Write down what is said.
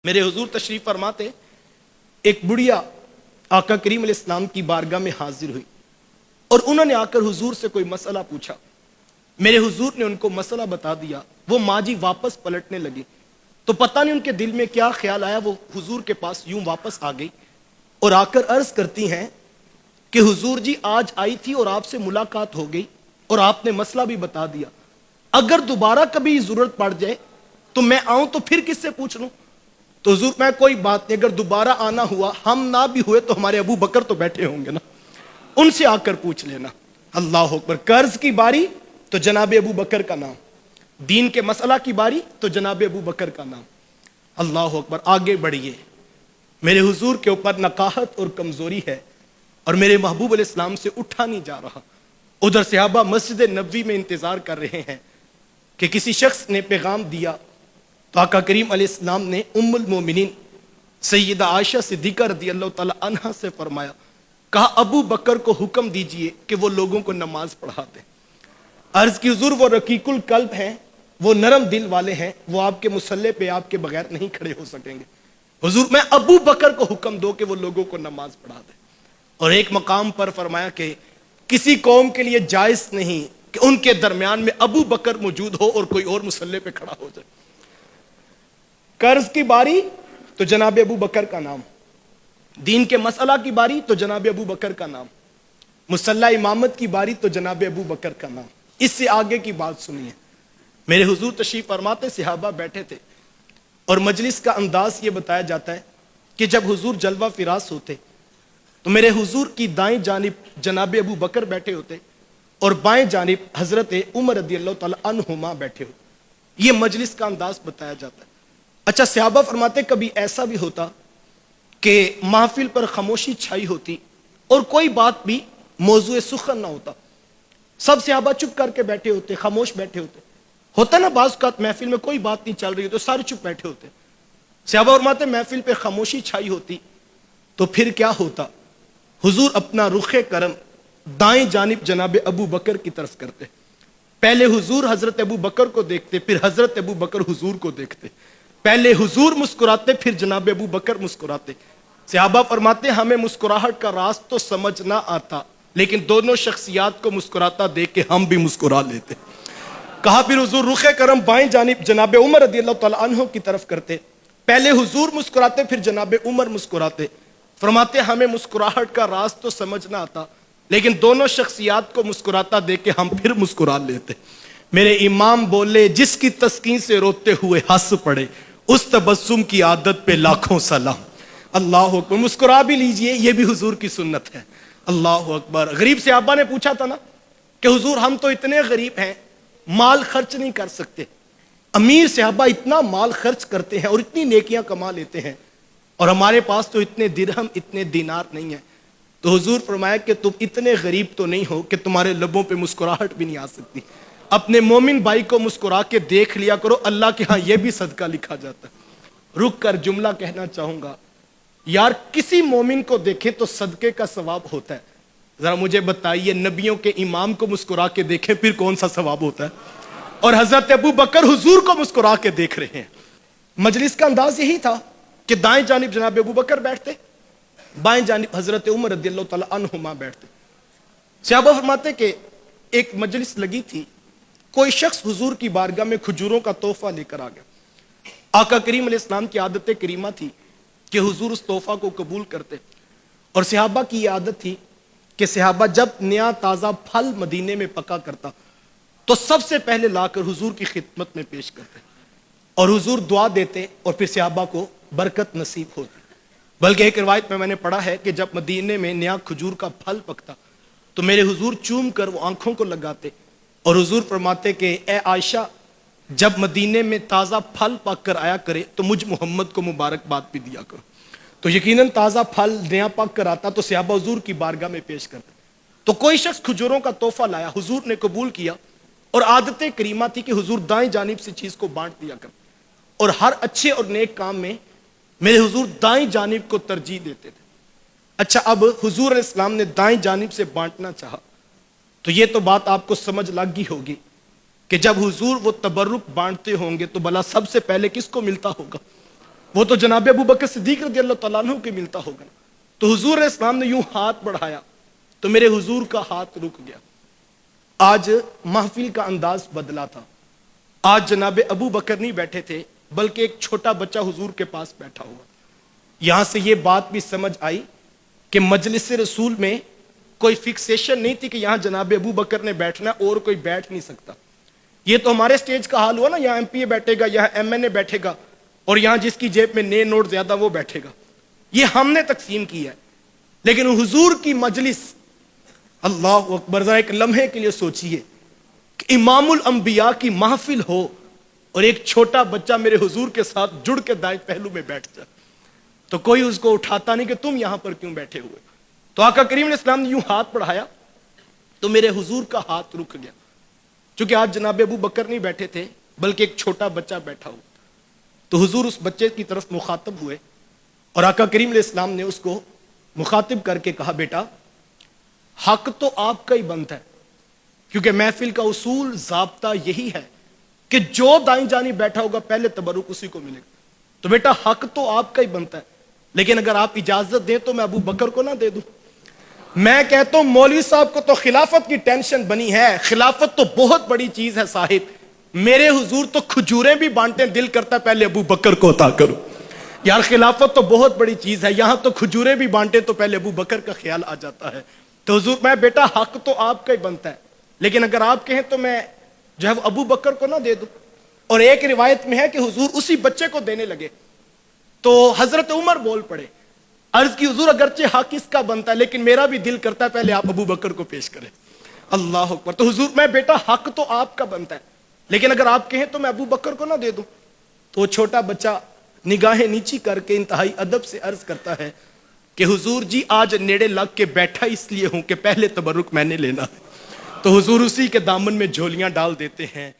میرے حضور تشریف فرماتے ایک بڑھیا آقا کریم علیہ السلام کی بارگاہ میں حاضر ہوئی اور انہوں نے آ کر حضور سے کوئی مسئلہ پوچھا. میرے حضور نے ان کو مسئلہ بتا دیا. وہ ماں جی واپس پلٹنے لگی تو پتہ نہیں ان کے دل میں کیا خیال آیا, وہ حضور کے پاس یوں واپس آ گئی اور آ کر عرض کرتی ہیں کہ حضور جی آج آئی تھی اور آپ سے ملاقات ہو گئی اور آپ نے مسئلہ بھی بتا دیا, اگر دوبارہ کبھی ضرورت پڑ جائے تو میں آؤں تو پھر کس سے پوچھ لوں؟ تو حضور میں کوئی بات نہیں, اگر دوبارہ آنا ہوا, ہم نہ بھی ہوئے تو ہمارے ابو بکر تو بیٹھے ہوں گے نا, ان سے آ کر پوچھ لینا. اللہ اکبر. قرض کی باری تو جناب ابو بکر کا نام, دین کے مسئلہ کی باری تو جناب ابو بکر کا نام. اللہ اکبر. آگے بڑھیے. میرے حضور کے اوپر نقاہت اور کمزوری ہے اور میرے محبوب علیہ السلام سے اٹھا نہیں جا رہا. ادھر صحابہ مسجد نبوی میں انتظار کر رہے ہیں کہ کسی شخص نے پیغام دیا تو آقا کریم علیہ السلام نے ام المومنین سیدہ عائشہ صدیقہ رضی اللہ تعالی عنہا سے فرمایا, کہا ابو بکر کو حکم دیجئے کہ وہ لوگوں کو نماز پڑھاتے. عرض کی حضور وہ رقیق القلب ہیں, وہ نرم دل والے ہیں, وہ آپ کے مصلی پہ آپ کے بغیر نہیں کھڑے ہو سکیں گے. حضور میں ابو بکر کو حکم دو کہ وہ لوگوں کو نماز پڑھا دے. اور ایک مقام پر فرمایا کہ کسی قوم کے لیے جائز نہیں کہ ان کے درمیان میں ابو بکر موجود ہو اور کوئی اور مصلی پہ کھڑا ہو جائے. قرض کی باری تو جناب ابو بکر کا نام, دین کے مسئلہ کی باری تو جناب ابو بکر کا نام, مصلی امامت کی باری تو جناب ابو بکر کا نام. اس سے آگے کی بات سنیے. میرے حضور تشریف فرماتے صحابہ بیٹھے تھے اور مجلس کا انداز یہ بتایا جاتا ہے کہ جب حضور جلوہ فراز ہوتے تو میرے حضور کی دائیں جانب جناب ابو بکر بیٹھے ہوتے اور بائیں جانب حضرت عمر رضی اللہ تعالی عنہما بیٹھے ہوتے. یہ مجلس کا انداز بتایا جاتا ہے. اچھا, صحابہ فرماتے کبھی ایسا بھی ہوتا کہ محفل پر خاموشی چھائی ہوتی اور کوئی بات بھی موضوع سخن نہ ہوتا, سب صحابہ چپ کر کے بیٹھے ہوتے, خاموش بیٹھے ہوتے. ہوتا نا بعض اوقات محفل میں کوئی بات نہیں چل رہی ہوتی, سارے چپ بیٹھے ہوتے. صحابہ فرماتے محفل پہ خاموشی چھائی ہوتی تو پھر کیا ہوتا, حضور اپنا رخ کرم دائیں جانب جناب ابو بکر کی طرف کرتے. پہلے حضور حضرت ابو بکر کو دیکھتے, پھر حضرت ابو بکر حضور کو دیکھتے. پہلے حضور مسکراتے, پھر جناب ابو بکر مسکراتے. صحابہ فرماتے ہمیں مسکراہٹ کا راز تو سمجھ نہ آتا, لیکن دونوں شخصیات کو مسکراتا دیکھ کے ہم بھی مسکرا لیتے. کہا پھر حضور رخ کرم بائیں جانب جناب عمر رضی اللہ تعالی عنہ کی طرف کرتے. پہلے حضور مسکراتے, پھر جناب عمر مسکراتے. فرماتے ہمیں مسکراہٹ کا راز تو سمجھ نہ آتا, لیکن دونوں شخصیات کو مسکراتا دیکھ کے ہم پھر مسکرا لیتے. میرے امام بولے جس کی تسکین سے روتے ہوئے ہنس پڑے, اس تبسم کی عادت پہ لاکھوں سلام. اللہ اکبر. مسکرا بھی لیجئے, یہ بھی حضور کی سنت ہے. اللہ اکبر. غریب صحابہ نے پوچھا تھا نا کہ حضور ہم تو اتنے غریب ہیں, مال خرچ نہیں کر سکتے. امیر صحابہ اتنا مال خرچ کرتے ہیں اور اتنی نیکیاں کما لیتے ہیں, اور ہمارے پاس تو اتنے درہم اتنے دینار نہیں ہیں. تو حضور فرمایا کہ تم اتنے غریب تو نہیں ہو کہ تمہارے لبوں پہ مسکراہٹ بھی نہیں آ سکتی. اپنے مومن بھائی کو مسکرا کے دیکھ لیا کرو, اللہ کے ہاں یہ بھی صدقہ لکھا جاتا ہے. رک کر جملہ کہنا چاہوں گا, یار کسی مومن کو دیکھیں تو صدقے کا ثواب ہوتا ہے. ذرا مجھے بتائیے نبیوں کے امام کو مسکرا کے دیکھیں پھر کون سا ثواب ہوتا ہے؟ اور حضرت ابو بکر حضور کو مسکرا کے دیکھ رہے ہیں. مجلس کا انداز یہی تھا کہ دائیں جانب جناب ابو بکر بیٹھتے, بائیں جانب حضرت عمر رضی اللہ تعالی عنہما بیٹھتے. صحابہ فرماتے کہ ایک مجلس لگی تھی, کوئی شخص حضور کی بارگاہ میں کھجوروں کا تحفہ لے کر آ گیا. آقا کریم علیہ السلام کی عادت کریمہ تھی کہ حضور اس تحفہ کو قبول کرتے, اور صحابہ کی یہ عادت تھی کہ صحابہ جب نیا تازہ پھل مدینے میں پکا کرتا تو سب سے پہلے لا کر حضور کی خدمت میں پیش کرتے, اور حضور دعا دیتے اور پھر صحابہ کو برکت نصیب ہوتی. بلکہ ایک روایت میں نے پڑھا ہے کہ جب مدینے میں نیا کھجور کا پھل پکتا تو میرے حضور چوم کر وہ آنکھوں کو لگاتے اور حضور فرماتے کہ اے عائشہ جب مدینے میں تازہ پھل پک کر آیا کرے تو مجھ محمد کو مبارکباد بھی دیا کرو. تو یقیناً تازہ پھل نیا پک کر آتا تو صحابہ حضور کی بارگاہ میں پیش کرتے. تو کوئی شخص کھجوروں کا تحفہ لایا, حضور نے قبول کیا, اور عادت کریمہ تھی کہ حضور دائیں جانب سے چیز کو بانٹ دیا کرتے, اور ہر اچھے اور نیک کام میں میرے حضور دائیں جانب کو ترجیح دیتے تھے. اچھا, اب حضور علیہ السلام نے دائیں جانب سے بانٹنا چاہا تو یہ تو بات آپ کو سمجھ لگ گئی ہوگی کہ جب حضور وہ تبرک بانٹتے ہوں گے تو بھلا سب سے پہلے کس کو ملتا ہوگا؟ وہ تو جناب ابو بکر صدیق رضی اللہ تعالیٰ عنہ کے ملتا ہوگا. تو حضور علیہ السلام نے یوں ہاتھ بڑھایا تو میرے حضور کا ہاتھ رک گیا. آج محفل کا انداز بدلا تھا. آج جناب ابو بکر نہیں بیٹھے تھے بلکہ ایک چھوٹا بچہ حضور کے پاس بیٹھا ہوا. یہاں سے یہ بات بھی سمجھ آئی کہ مجلس رسول میں کوئی فکسیشن نہیں تھی کہ یہاں جناب ابو بکر نے بیٹھنا اور کوئی بیٹھ نہیں سکتا. یہ تو ہمارے سٹیج کا حال ہوا نا, یہاں ایم پی اے بیٹھے گا, یہاں ایم این اے بیٹھے گا, اور یہاں جس کی جیب میں نئے نوٹ زیادہ وہ بیٹھے گا. یہ ہم نے تقسیم کی ہے. لیکن حضور کی مجلس, اللہ اکبر, ذرا ایک لمحے کے لیے سوچئے کہ امام الانبیاء کی محفل ہو اور ایک چھوٹا بچہ میرے حضور کے ساتھ جڑ کے دائیں پہلو میں بیٹھ جائے تو کوئی اس کو اٹھاتا نہیں کہ تم یہاں پر کیوں بیٹھے ہوئے. تو آقا کریم علیہ السلام نے یوں ہاتھ بڑھایا تو میرے حضور کا ہاتھ رک گیا. چونکہ آج جناب ابو بکر نہیں بیٹھے تھے بلکہ ایک چھوٹا بچہ بیٹھا ہوا. تو حضور اس بچے کی طرف مخاطب ہوئے اور آقا کریم علیہ السلام نے اس کو مخاطب کر کے کہا, بیٹا حق تو آپ کا ہی بنتا ہے, کیونکہ محفل کا اصول ضابطہ یہی ہے کہ جو دائیں جانی بیٹھا ہوگا پہلے تبرک اسی کو ملے گا. تو بیٹا حق تو آپ کا ہی بنتا ہے, لیکن اگر آپ اجازت دیں تو میں ابو بکر کو نہ دے دوں. میں کہتا ہوں مولوی صاحب کو تو خلافت کی ٹینشن بنی ہے. خلافت تو بہت بڑی چیز ہے صاحب. میرے حضور تو کھجوریں بھی بانٹیں, دل کرتا ہے پہلے ابو بکر کو عطا کرو. یار خلافت تو بہت بڑی چیز ہے, یہاں تو کھجوریں بھی بانٹیں تو پہلے ابو بکر کا خیال آ جاتا ہے. تو حضور, میں بیٹا حق تو آپ کا ہی بنتا ہے, لیکن اگر آپ کہیں تو میں جو ہے ابو بکر کو نہ دے دوں. اور ایک روایت میں ہے کہ حضور اسی بچے کو دینے لگے تو حضرت عمر بول پڑے, عرض کی حضور اگرچہ حق اس کا بنتا ہے لیکن میرا بھی دل کرتا ہے پہلے آپ ابو بکر کو پیش کریں. اللہ اکبر. تو حضور, میں بیٹا حق تو آپ کا بنتا ہے, لیکن اگر آپ کہیں تو میں ابو بکر کو نہ دے دوں. تو وہ چھوٹا بچہ نگاہیں نیچی کر کے انتہائی ادب سے عرض کرتا ہے کہ حضور جی آج نیڑے لگ کے بیٹھا اس لیے ہوں کہ پہلے تبرک میں نے لینا ہے. تو حضور اسی کے دامن میں جھولیاں ڈال دیتے ہیں